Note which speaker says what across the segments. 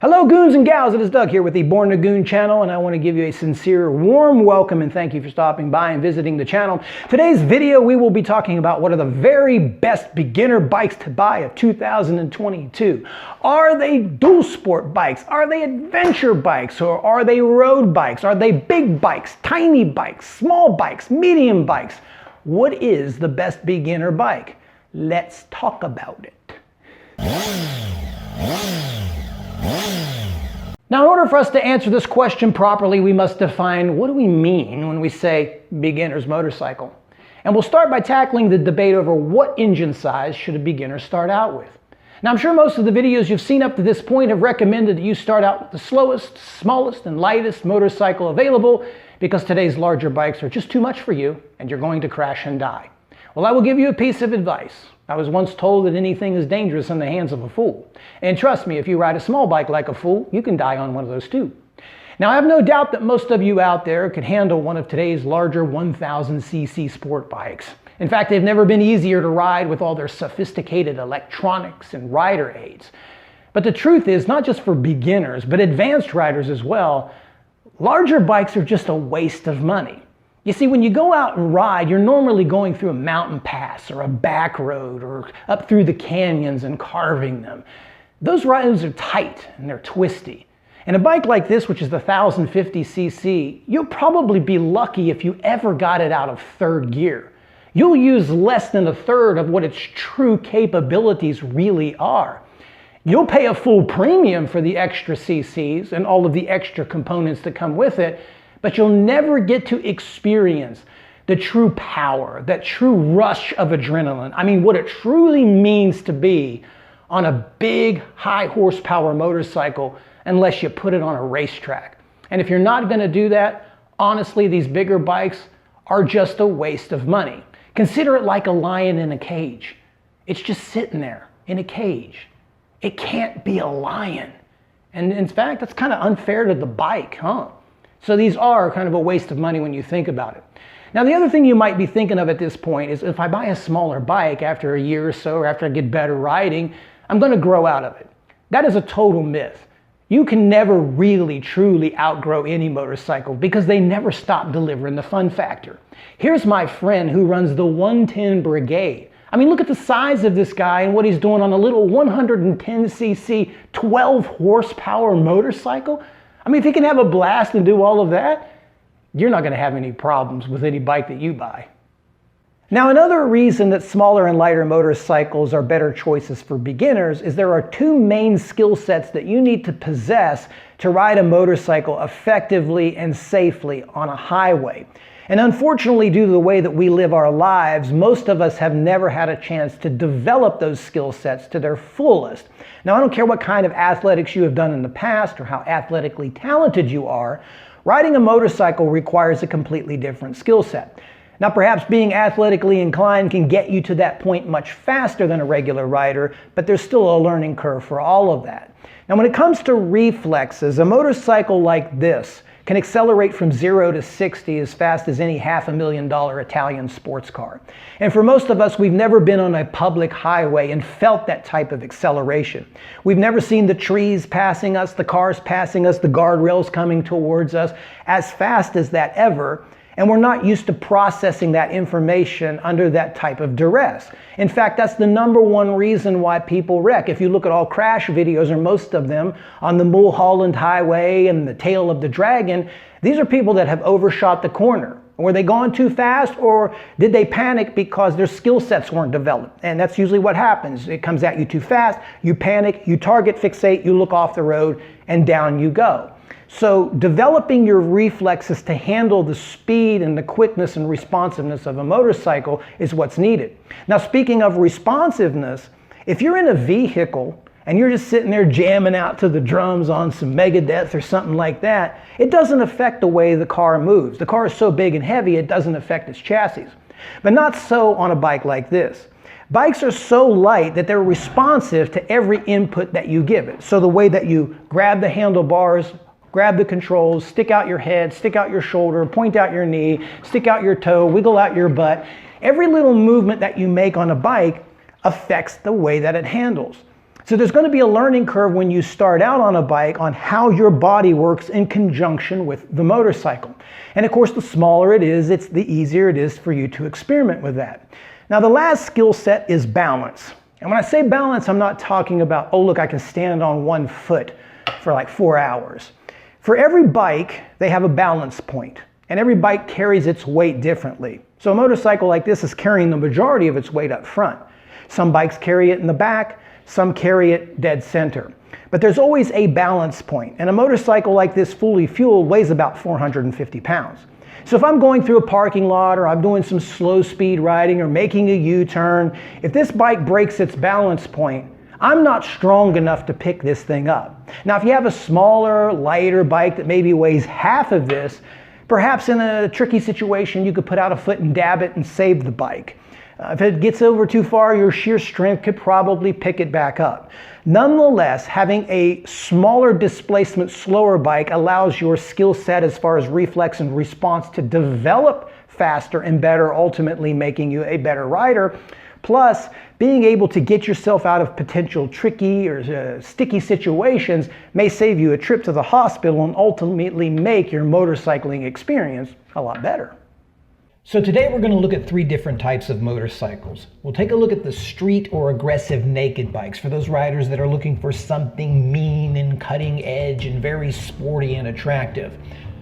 Speaker 1: Hello goons and gals, it is Doug here with the Born to Goon channel, and I want to give you a sincere, warm welcome and thank you for stopping by and visiting the channel. Today's video we will be talking about what are the very best beginner bikes to buy of 2022. Are they dual sport bikes? Are they adventure bikes? Or are they road bikes? Are they big bikes, tiny bikes, small bikes, medium bikes? What is the best beginner bike? Let's talk about it. Now, in order for us to answer this question properly, we must define what do we mean when we say beginner's motorcycle. And we'll start by tackling the debate over what engine size should a beginner start out with. Now, I'm sure most of the videos you've seen up to this point have recommended that you start out with the slowest, smallest, and lightest motorcycle available because today's larger bikes are just too much for you and you're going to crash and die. Well, I will give you a piece of advice. I was once told that anything is dangerous in the hands of a fool. And trust me, if you ride a small bike like a fool, you can die on one of those too. Now, I have no doubt that most of you out there could handle one of today's larger 1000cc sport bikes. In fact, they've never been easier to ride with all their sophisticated electronics and rider aids. But the truth is, not just for beginners, but advanced riders as well, larger bikes are just a waste of money. You see, when you go out and ride, you're normally going through a mountain pass or a back road or up through the canyons and carving them. Those rides are tight and they're twisty. And a bike like this, which is the 1050cc, you'll probably be lucky if you ever got it out of third gear. You'll use less than a third of what its true capabilities really are. You'll pay a full premium for the extra cc's and all of the extra components that come with it, but you'll never get to experience the true power, that true rush of adrenaline. I mean, what it truly means to be on a big, high horsepower motorcycle unless you put it on a racetrack. And if you're not going to do that, honestly, these bigger bikes are just a waste of money. Consider it like a lion in a cage. It's just sitting there in a cage. It can't be a lion. And in fact, that's kind of unfair to the bike, huh? So these are kind of a waste of money when you think about it. Now, the other thing you might be thinking of at this point is if I buy a smaller bike after a year or so, or after I get better riding, I'm going to grow out of it. That is a total myth. You can never really, truly outgrow any motorcycle because they never stop delivering the fun factor. Here's my friend who runs the 110 Brigade. I mean, look at the size of this guy and what he's doing on a little 110cc, 12 horsepower motorcycle. I mean, if he can have a blast and do all of that, you're not going to have any problems with any bike that you buy. Now, another reason that smaller and lighter motorcycles are better choices for beginners is there are two main skill sets that you need to possess to ride a motorcycle effectively and safely on a highway. And unfortunately, due to the way that we live our lives, most of us have never had a chance to develop those skill sets to their fullest. Now, I don't care what kind of athletics you have done in the past or how athletically talented you are, riding a motorcycle requires a completely different skill set. Now, perhaps being athletically inclined can get you to that point much faster than a regular rider, but there's still a learning curve for all of that. Now, when it comes to reflexes, a motorcycle like this can accelerate from 0 to 60 as fast as any $500,000 Italian sports car. And for most of us, we've never been on a public highway and felt that type of acceleration. We've never seen the trees passing us, the cars passing us, the guardrails coming towards us as fast as that ever. And we're not used to processing that information under that type of duress. In fact, that's the number one reason why people wreck. If you look at all crash videos, or most of them, on the Mulholland Highway and the Tail of the Dragon, these are people that have overshot the corner. Were they going too fast, or did they panic because their skill sets weren't developed? And that's usually what happens. It comes at you too fast, you panic, you target fixate, you look off the road, and down you go. So developing your reflexes to handle the speed and the quickness and responsiveness of a motorcycle is what's needed. Now, speaking of responsiveness, if you're in a vehicle and you're just sitting there jamming out to the drums on some Megadeth or something like that, it doesn't affect the way the car moves. The car is so big and heavy, it doesn't affect its chassis. But not so on a bike like this. Bikes are so light that they're responsive to every input that you give it. So the way that you grab the handlebars, grab the controls, stick out your head, stick out your shoulder, point out your knee, stick out your toe, wiggle out your butt. Every little movement that you make on a bike affects the way that it handles. So there's going to be a learning curve when you start out on a bike on how your body works in conjunction with the motorcycle. And of course, the smaller it is, the easier it is for you to experiment with that. Now, the last skill set is balance. And when I say balance, I'm not talking about, oh, look, I can stand on one foot for like 4 hours. For every bike, they have a balance point, and every bike carries its weight differently. So a motorcycle like this is carrying the majority of its weight up front. Some bikes carry it in the back, some carry it dead center. But there's always a balance point, and a motorcycle like this fully fueled weighs about 450 pounds. So if I'm going through a parking lot, or I'm doing some slow speed riding, or making a U-turn, if this bike breaks its balance point, I'm not strong enough to pick this thing up. Now, if you have a smaller, lighter bike that maybe weighs half of this, perhaps in a tricky situation, you could put out a foot and dab it and save the bike. If it gets over too far, your sheer strength could probably pick it back up. Nonetheless, having a smaller displacement, slower bike allows your skill set as far as reflex and response to develop faster and better, ultimately making you a better rider. Plus, being able to get yourself out of potential tricky or sticky situations may save you a trip to the hospital and ultimately make your motorcycling experience a lot better. So today we're going to look at 3 different types of motorcycles. We'll take a look at the street or aggressive naked bikes for those riders that are looking for something mean and cutting edge and very sporty and attractive.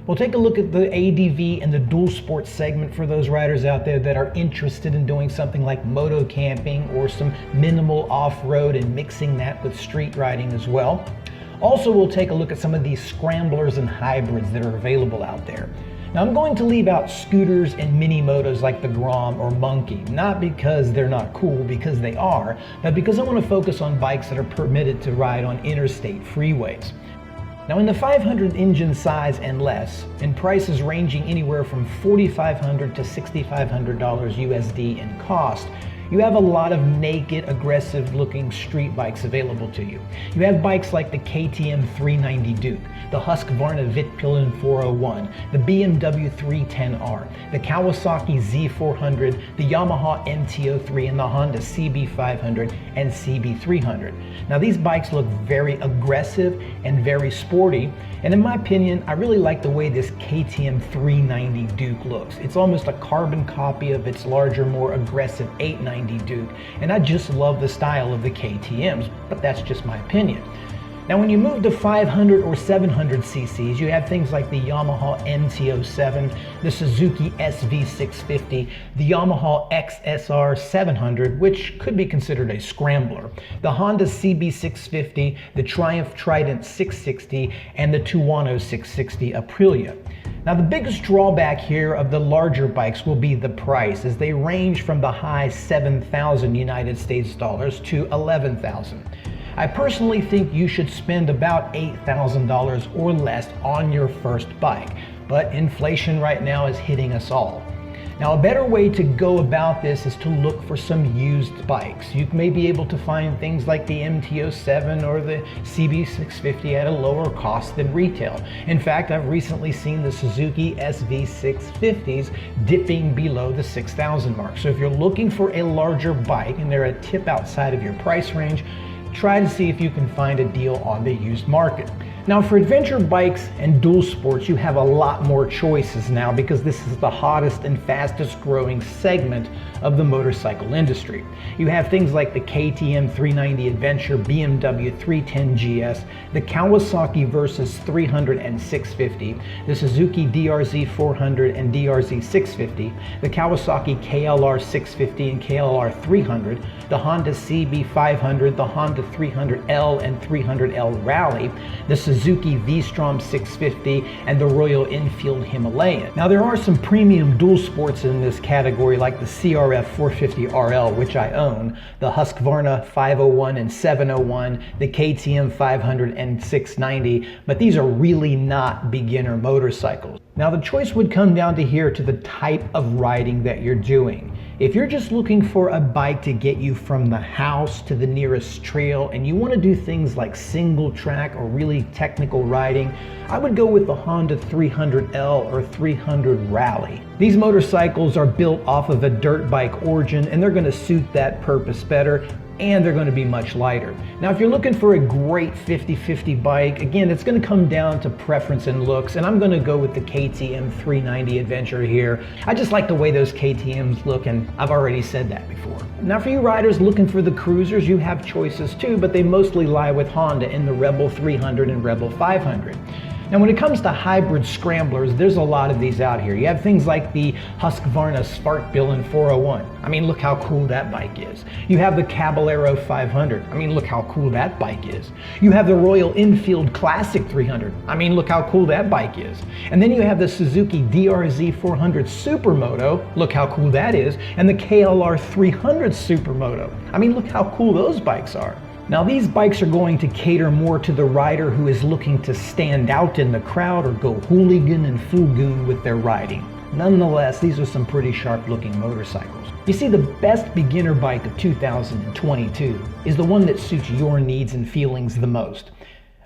Speaker 1: We'll take a look at the ADV and the dual sport segment for those riders out there that are interested in doing something like moto camping or some minimal off-road and mixing that with street riding as well. Also, we'll take a look at some of these scramblers and hybrids that are available out there. Now, I'm going to leave out scooters and mini motos like the Grom or Monkey, not because they're not cool, because they are, but because I want to focus on bikes that are permitted to ride on interstate freeways. Now, in the 500 engine size and less, and prices ranging anywhere from $4,500 to $6,500 USD in cost, you have a lot of naked, aggressive looking street bikes available to you. You have bikes like the KTM 390 Duke, the Husqvarna Vitpillen 401, the BMW 310R, the Kawasaki Z400, the Yamaha MT-03, and the Honda CB500 and CB300. Now, these bikes look very aggressive and very sporty, and in my opinion, I really like the way this KTM 390 Duke looks. It's almost a carbon copy of its larger, more aggressive 890 Duke, and I just love the style of the KTMs, but that's just my opinion. Now, when you move to 500 or 700 cc's, you have things like the Yamaha MT-07, the Suzuki SV650, the Yamaha XSR 700, which could be considered a scrambler, the Honda CB650, the Triumph Trident 660, and the Tuono 660 Aprilia. Now, the biggest drawback here of the larger bikes will be the price, as they range from the high 7,000 United States dollars to 11,000. I personally think you should spend about $8,000 or less on your first bike, but inflation right now is hitting us all. Now, a better way to go about this is to look for some used bikes. You may be able to find things like the MT-07 or the CB650 at a lower cost than retail. In fact, I've recently seen the Suzuki SV650s dipping below the 6,000 mark. So if you're looking for a larger bike and they're a tip outside of your price range, try to see if you can find a deal on the used market. Now, for adventure bikes and dual sports, you have a lot more choices now because this is the hottest and fastest growing segment of the motorcycle industry. You have things like the KTM 390 Adventure, BMW 310 GS, the Kawasaki Versys 300 and 650, the Suzuki DRZ 400 and DRZ 650, the Kawasaki KLR 650 and KLR 300, the Honda CB 500, the Honda 300L and 300L Rally, the Suzuki V-Strom 650, and the Royal Enfield Himalayan. Now, there are some premium dual sports in this category like the CRF 450RL, which I own, the Husqvarna 501 and 701, the KTM 500 and 690, but these are really not beginner motorcycles. Now, the choice would come down to the type of riding that you're doing. If you're just looking for a bike to get you from the house to the nearest trail and you want to do things like single track or really technical riding, I would go with the Honda 300L or 300 Rally. These motorcycles are built off of a dirt bike origin and they're going to suit that purpose better. and they're going to be much lighter. Now, if you're looking for a great 50/50 bike, again, it's going to come down to preference and looks, and I'm going to go with the KTM 390 Adventure here. I just like the way those KTMs look, and I've already said that before. Now, for you riders looking for the cruisers, you have choices too, but they mostly lie with Honda in the Rebel 300 and Rebel 500. Now, when it comes to hybrid scramblers, there's a lot of these out here. You have things like the Husqvarna Sparkbill 401. I mean, look how cool that bike is. You have the Caballero 500. I mean, look how cool that bike is. You have the Royal Enfield Classic 300. I mean, look how cool that bike is. And then you have the Suzuki DRZ 400 Supermoto. Look how cool that is. And the KLR 300 Supermoto. I mean, look how cool those bikes are. Now, these bikes are going to cater more to the rider who is looking to stand out in the crowd or go hooligan and full goon with their riding. Nonetheless, these are some pretty sharp looking motorcycles. You see, the best beginner bike of 2022 is the one that suits your needs and feelings the most.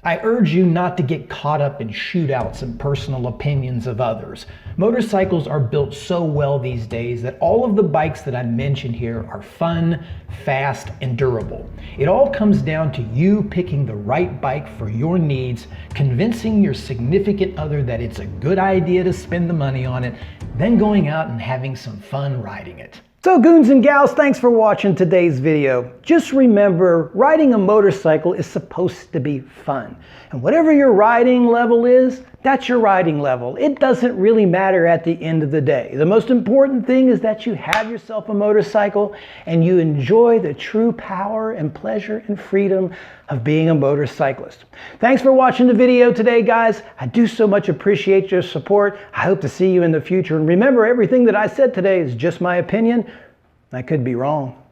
Speaker 1: I urge you not to get caught up in shootouts and personal opinions of others. Motorcycles are built so well these days that all of the bikes that I mentioned here are fun, fast, and durable. It all comes down to you picking the right bike for your needs, convincing your significant other that it's a good idea to spend the money on it, then going out and having some fun riding it. So goons and gals, thanks for watching today's video. Just remember, riding a motorcycle is supposed to be fun. And whatever your riding level is, that's your riding level. It doesn't really matter at the end of the day. The most important thing is that you have yourself a motorcycle and you enjoy the true power and pleasure and freedom of being a motorcyclist. Thanks for watching the video today, guys. I do so much appreciate your support. I hope to see you in the future. And remember, everything that I said today is just my opinion. I could be wrong.